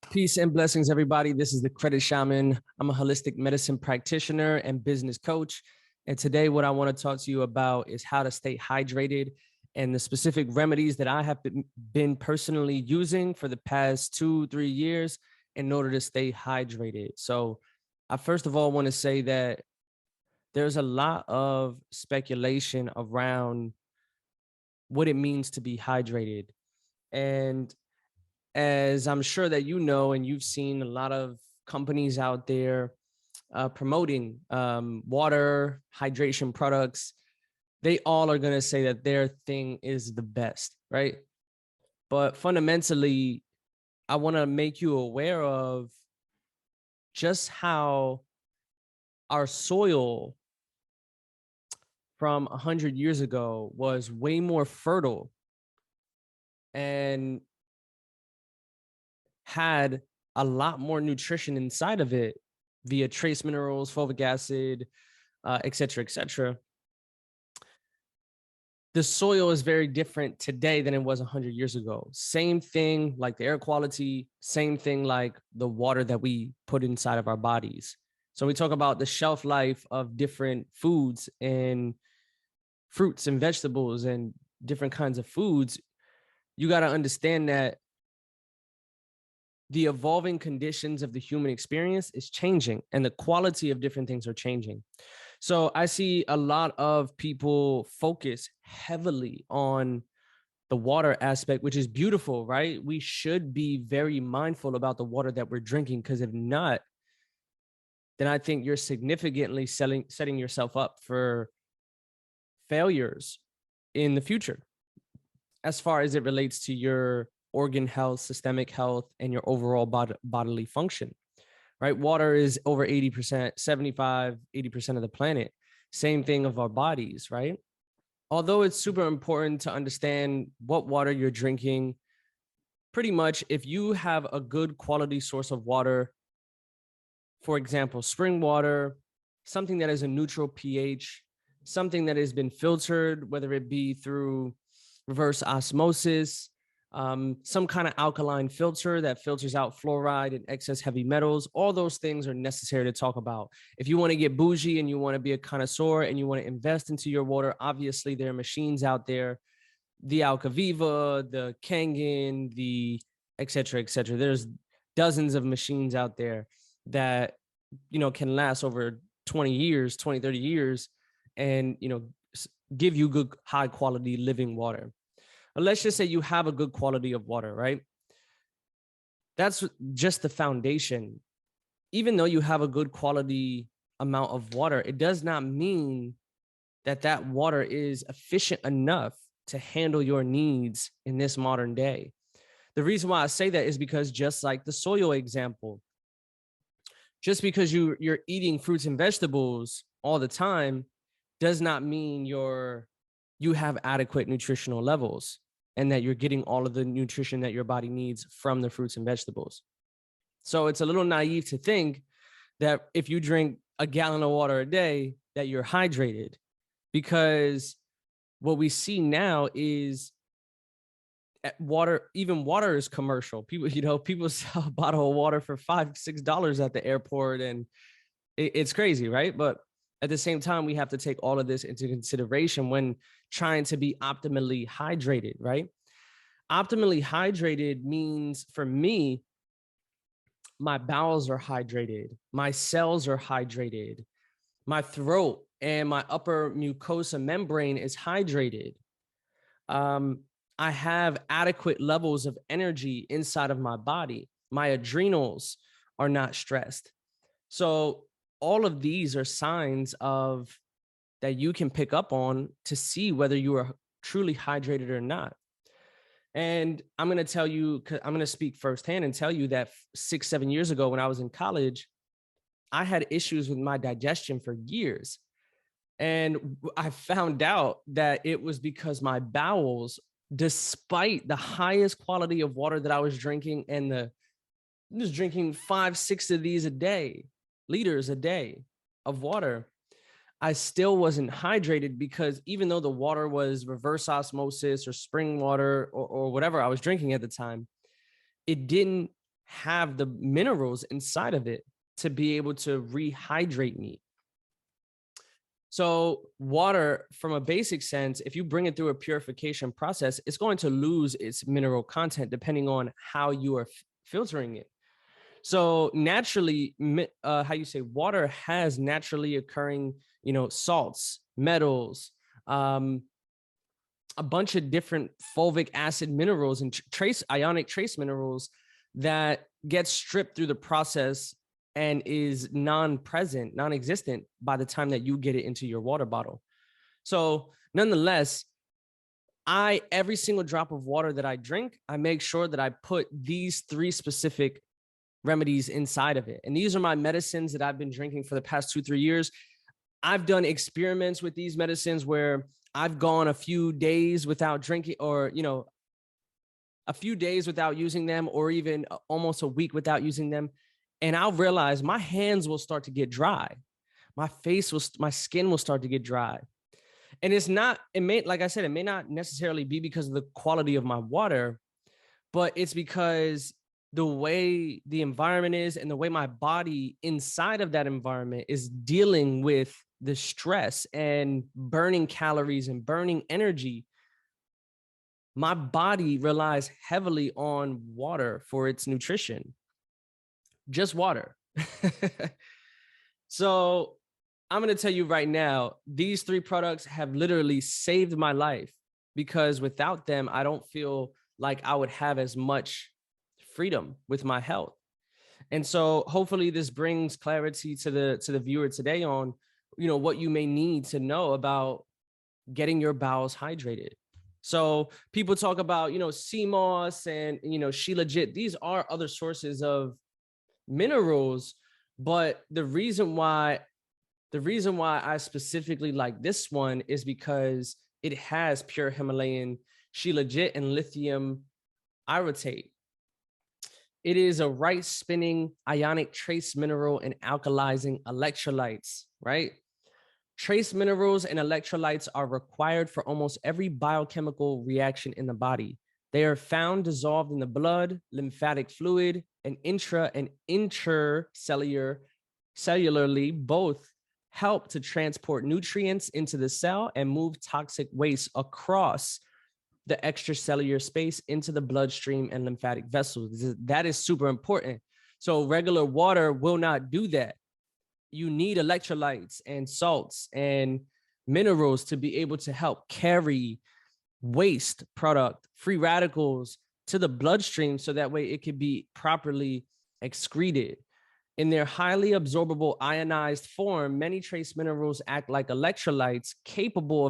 Peace and blessings, everybody. This is the Credit Shaman. I'm a holistic medicine practitioner and business coach. And today, what I want to talk to you about is how to stay hydrated and the specific remedies that I have been personally using for the past 2-3 years in order to stay hydrated. So, I first of all want to say that there's a lot of speculation around what it means to be hydrated. And as I'm sure that you know, and you've seen a lot of companies out there promoting water, hydration products, they all are going to say that their thing is the best, right? But fundamentally, I want to make you aware of just how our soil from 100 years ago was way more fertile and had a lot more nutrition inside of it via trace minerals, fulvic acid, et cetera, et cetera. The soil is very different today than it was 100 years ago. Same thing like the air quality, same thing like the water that we put inside of our bodies. So we talk about the shelf life of different foods and fruits and vegetables and different kinds of foods. You got to understand that the evolving conditions of the human experience is changing and the quality of different things are changing. So I see a lot of people focus heavily on the water aspect, which is beautiful, right? We should be very mindful about the water that we're drinking, because if not, then I think you're significantly setting yourself up for failures in the future as far as it relates to your organ health, systemic health, and your overall bodily function, right? Water is over 80%, 75, 80% of the planet. Same thing of our bodies, right? Although it's super important to understand what water you're drinking, pretty much if you have a good quality source of water, for example, spring water, something that is a neutral pH, something that has been filtered, whether it be through reverse osmosis, some kind of alkaline filter that filters out fluoride and excess heavy metals. All those things are necessary to talk about. If you want to get bougie and you want to be a connoisseur and you want to invest into your water, obviously there are machines out there, the Alcaviva, the Kangen, the et cetera, et cetera. There's dozens of machines out there that, can last over 20 years, 20, 30 years, and, give you good, high quality living water. Let's just say you have a good quality of water, right? That's just the foundation. Even though you have a good quality amount of water, it does not mean that that water is efficient enough to handle your needs in this modern day. The reason why I say that is because just like the soil example, just because you're eating fruits and vegetables all the time does not mean you have adequate nutritional levels and that you're getting all of the nutrition that your body needs from the fruits and vegetables. So it's a little naive to think that if you drink a gallon of water a day, that you're hydrated, because what we see now is even water is commercial. People sell a bottle of water for $5-6 at the airport, and it's crazy, right? But at the same time, we have to take all of this into consideration when trying to be optimally hydrated, right? Optimally hydrated means, for me, my bowels are hydrated, my cells are hydrated, my throat and my upper mucosa membrane is hydrated. I have adequate levels of energy inside of my body. My adrenals are not stressed. So all of these are signs of that you can pick up on to see whether you are truly hydrated or not. And I'm going to tell you, I'm going to speak firsthand and tell you that 6-7 years ago when I was in college, I had issues with my digestion for years. And I found out that it was because my bowels, despite the highest quality of water that I was drinking, and I was drinking 5-6 of these a day, liters a day of water, I still wasn't hydrated, because even though the water was reverse osmosis or spring water or whatever I was drinking at the time, it didn't have the minerals inside of it to be able to rehydrate me. So water, from a basic sense, if you bring it through a purification process, it's going to lose its mineral content depending on how you are filtering it. So naturally, how you say, water has naturally occurring, salts, metals, a bunch of different fulvic acid minerals and ionic trace minerals that get stripped through the process and is non-present, non-existent by the time that you get it into your water bottle. So nonetheless, every single drop of water that I drink, I make sure that I put these 3 specific remedies inside of it. And these are my medicines that I've been drinking for the past 2-3 years. I've done experiments with these medicines where I've gone a few days without drinking, or, a few days without using them, or even almost a week without using them. And I'll realize my hands will start to get dry. My skin will start to get dry. And like I said, it may not necessarily be because of the quality of my water, but it's because the way the environment is and the way my body inside of that environment is dealing with the stress and burning calories and burning energy. My body relies heavily on water for its nutrition, just water. So I'm going to tell you right now, these 3 products have literally saved my life, because without them, I don't feel like I would have as much freedom with my health. And so hopefully this brings clarity to the viewer today on, what you may need to know about getting your bowels hydrated. So people talk about, sea moss and, Shilajit. These are other sources of minerals, but the reason why I specifically like this one is because it has pure Himalayan Shilajit and lithium Hydrate. It is a right spinning ionic trace mineral and alkalizing electrolytes, right? Trace minerals and electrolytes are required for almost every biochemical reaction in the body. They are found dissolved in the blood, lymphatic fluid, and intercellularly. Both help to transport nutrients into the cell and move toxic waste across the extracellular space into the bloodstream and lymphatic vessels. That is super important. So regular water will not do that. You need electrolytes and salts and minerals to be able to help carry waste product, free radicals to the bloodstream, so that way it could be properly excreted. In their highly absorbable ionized form, many trace minerals act like electrolytes, capable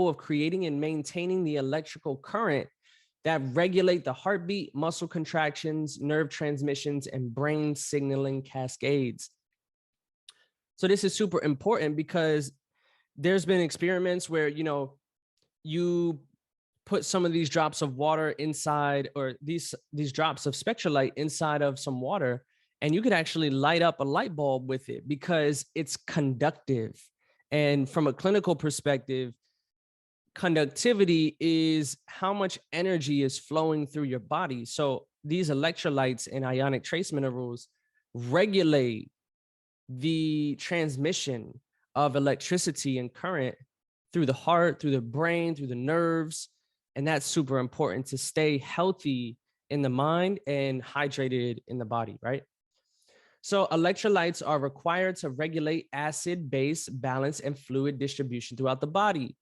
of creating and maintaining the electrical current that regulate the heartbeat, muscle contractions, nerve transmissions, and brain signaling cascades. So this is super important because there's been experiments where, you put some of these drops of water inside, or these drops of Spectralite inside of some water, and you could actually light up a light bulb with it because it's conductive. And from a clinical perspective, conductivity is how much energy is flowing through your body. So these electrolytes and ionic trace minerals regulate the transmission of electricity and current through the heart, through the brain, through the nerves. And that's super important to stay healthy in the mind and hydrated in the body, right? So electrolytes are required to regulate acid, base, balance, and fluid distribution throughout the body.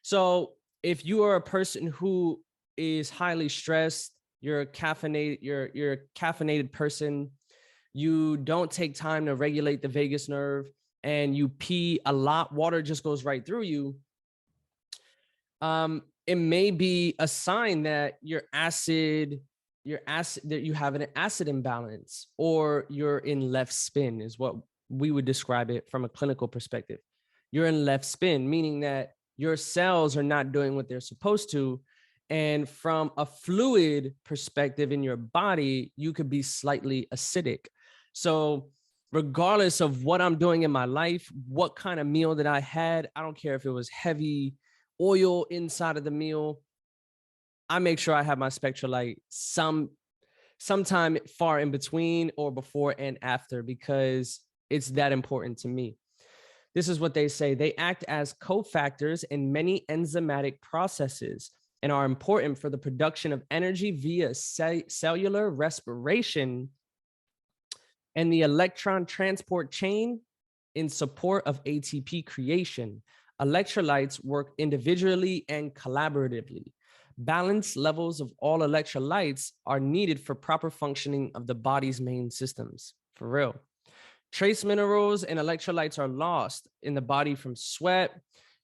So if you are a person who is highly stressed, you're a caffeinated person, you don't take time to regulate the vagus nerve, and you pee a lot, water just goes right through you. It may be a sign that that you have an acid imbalance, or you're in left spin, is what we would describe it from a clinical perspective. You're in left spin, meaning that your cells are not doing what they're supposed to. And from a fluid perspective in your body, you could be slightly acidic. So regardless of what I'm doing in my life, what kind of meal that I had, I don't care if it was heavy oil inside of the meal, I make sure I have my Spectralite sometime far in between or before and after, because it's that important to me. This is what they say. They act as cofactors in many enzymatic processes and are important for the production of energy via cellular respiration and the electron transport chain in support of ATP creation. Electrolytes work individually and collaboratively. Balanced levels of all electrolytes are needed for proper functioning of the body's main systems. For real. Trace minerals and electrolytes are lost in the body from sweat,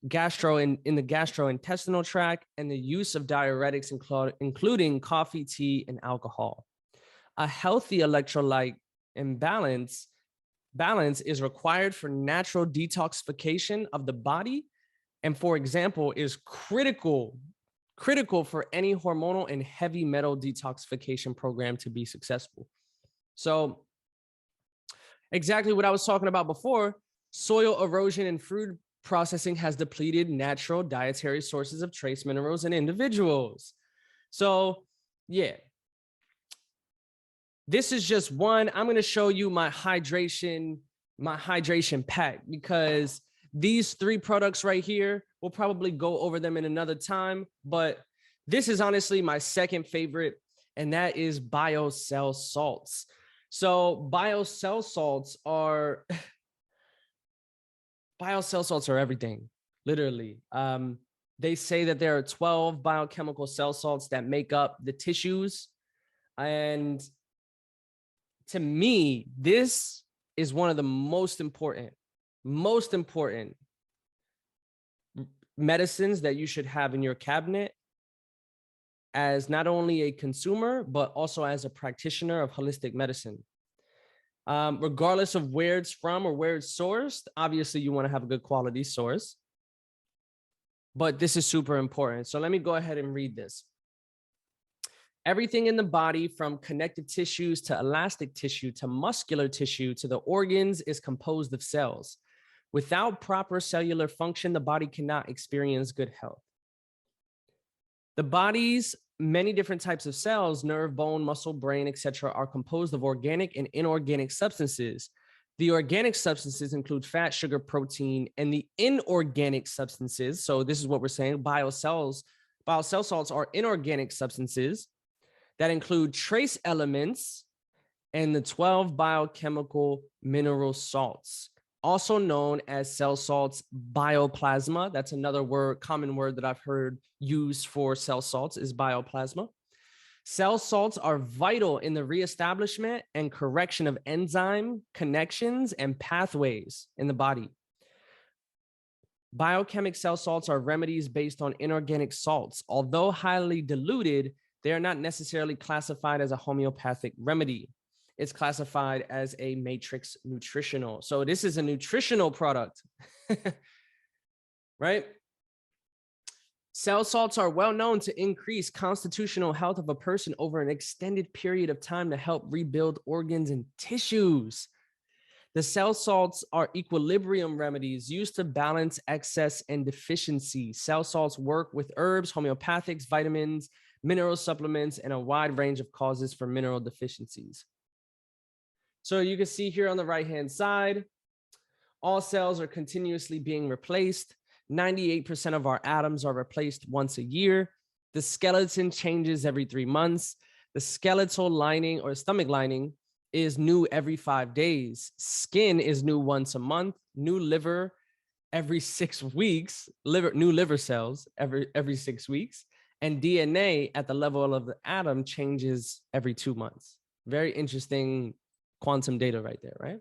in the gastrointestinal tract, and the use of diuretics, including coffee, tea, and alcohol. A healthy electrolyte balance is required for natural detoxification of the body, and, for example, is critical for any hormonal and heavy metal detoxification program to be successful. So exactly what I was talking about before, soil erosion and food processing has depleted natural dietary sources of trace minerals in individuals. So yeah, this is just one. I'm going to show you my hydration pack, because these 3 products right here, we'll probably go over them in another time, but this is honestly my second favorite, and that is BioCell salts. So BioCell salts are everything, literally. They say that there are 12 biochemical cell salts that make up the tissues, and to me, this is one of the most important medicines that you should have in your cabinet, as not only a consumer, but also as a practitioner of holistic medicine. Regardless of where it's from or where it's sourced, obviously you want to have a good quality source, but this is super important. So let me go ahead and read this. Everything in the body, from connective tissues to elastic tissue to muscular tissue to the organs, is composed of cells. Without proper cellular function, the body cannot experience good health. The body's many different types of cells, nerve, bone, muscle, brain, etc., are composed of organic and inorganic substances. The organic substances include fat, sugar, protein, and the inorganic substances. So this is what we're saying. BioCell salts are inorganic substances that include trace elements and the 12 biochemical mineral salts, also known as cell salts, bioplasma. That's another common word that I've heard used for cell salts, is bioplasma. Cell salts are vital in the reestablishment and correction of enzyme connections and pathways in the body. Biochemic cell salts are remedies based on inorganic salts. Although highly diluted, they are not necessarily classified as a homeopathic remedy. It's classified as a matrix nutritional. So this is a nutritional product, right? Cell salts are well known to increase constitutional health of a person over an extended period of time to help rebuild organs and tissues. The cell salts are equilibrium remedies used to balance excess and deficiency. Cell salts work with herbs, homeopathics, vitamins, mineral supplements, and a wide range of causes for mineral deficiencies. So you can see here on the right-hand side, all cells are continuously being replaced. 98% of our atoms are replaced once a year. The skeleton changes every 3 months. The skeletal lining or stomach lining is new every 5 days. Skin is new once a month. New liver every 6 weeks. New liver cells every 6 weeks. And DNA at the level of the atom changes every 2 months. Very interesting quantum data right there, right?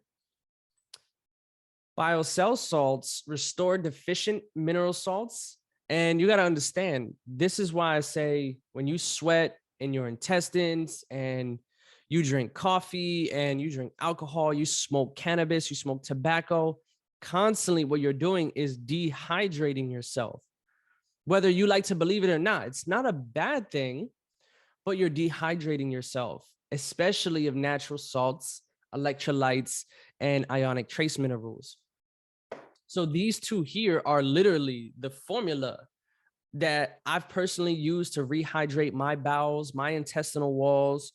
BioCell salts restore deficient mineral salts. And you got to understand, this is why I say when you sweat in your intestines and you drink coffee and you drink alcohol, you smoke cannabis, you smoke tobacco, constantly what you're doing is dehydrating yourself. Whether you like to believe it or not, it's not a bad thing, but you're dehydrating yourself, especially of natural salts, electrolytes, and ionic trace minerals. So these two here are literally the formula that I've personally used to rehydrate my bowels, my intestinal walls,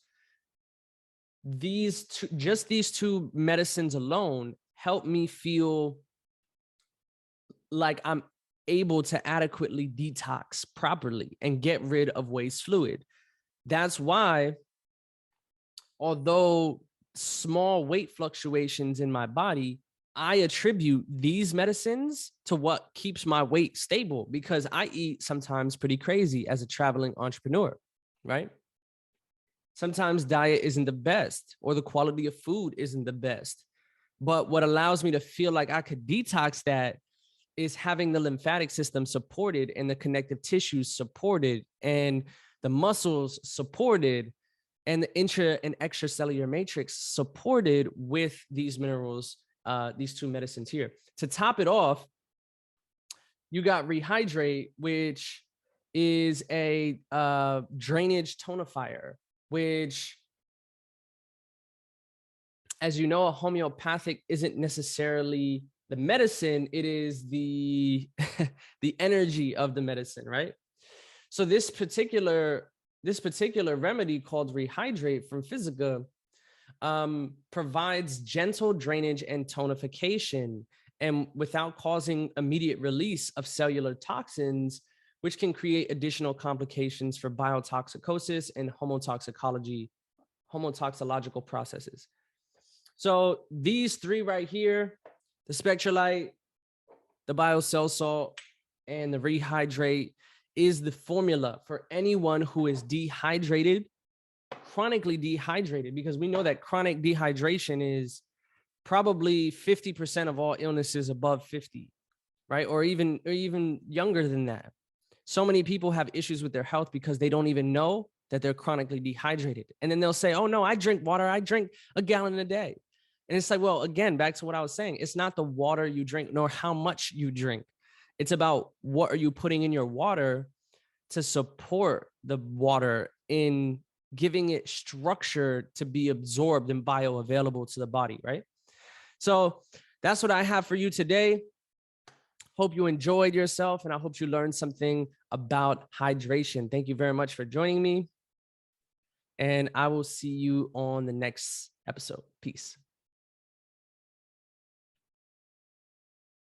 these two medicines alone help me feel like I'm able to adequately detox properly and get rid of waste fluid. That's why, although small weight fluctuations in my body, I attribute these medicines to what keeps my weight stable, because I eat sometimes pretty crazy as a traveling entrepreneur, right? Sometimes diet isn't the best, or the quality of food isn't the best. But what allows me to feel like I could detox that is having the lymphatic system supported, and the connective tissues supported, and the muscles supported, and the intra and extracellular matrix supported with these minerals, these two medicines here. To top it off, you got Rehydrate, which is a drainage tonifier, which, as you know, a homeopathic isn't necessarily the medicine, it is the the energy of the medicine, right? So this particular remedy called Rehydrate from Physica provides gentle drainage and tonification, and without causing immediate release of cellular toxins, which can create additional complications for biotoxicosis and homotoxological processes. So these three right here, the Spectrolite, the BioCell Salt, and the Rehydrate, is the formula for anyone who is dehydrated, chronically dehydrated, because we know that chronic dehydration is probably 50% of all illnesses above 50, right? Or even younger than that. So many people have issues with their health because they don't even know that they're chronically dehydrated. And then they'll say, oh no, I drink water. I drink a gallon a day. And it's like, well, again, back to what I was saying, it's not the water you drink nor how much you drink. It's about what are you putting in your water to support the water in giving it structure to be absorbed and bioavailable to the body, right? So that's what I have for you today. Hope you enjoyed yourself, and I hope you learned something about hydration. Thank you very much for joining me, and I will see you on the next episode. Peace.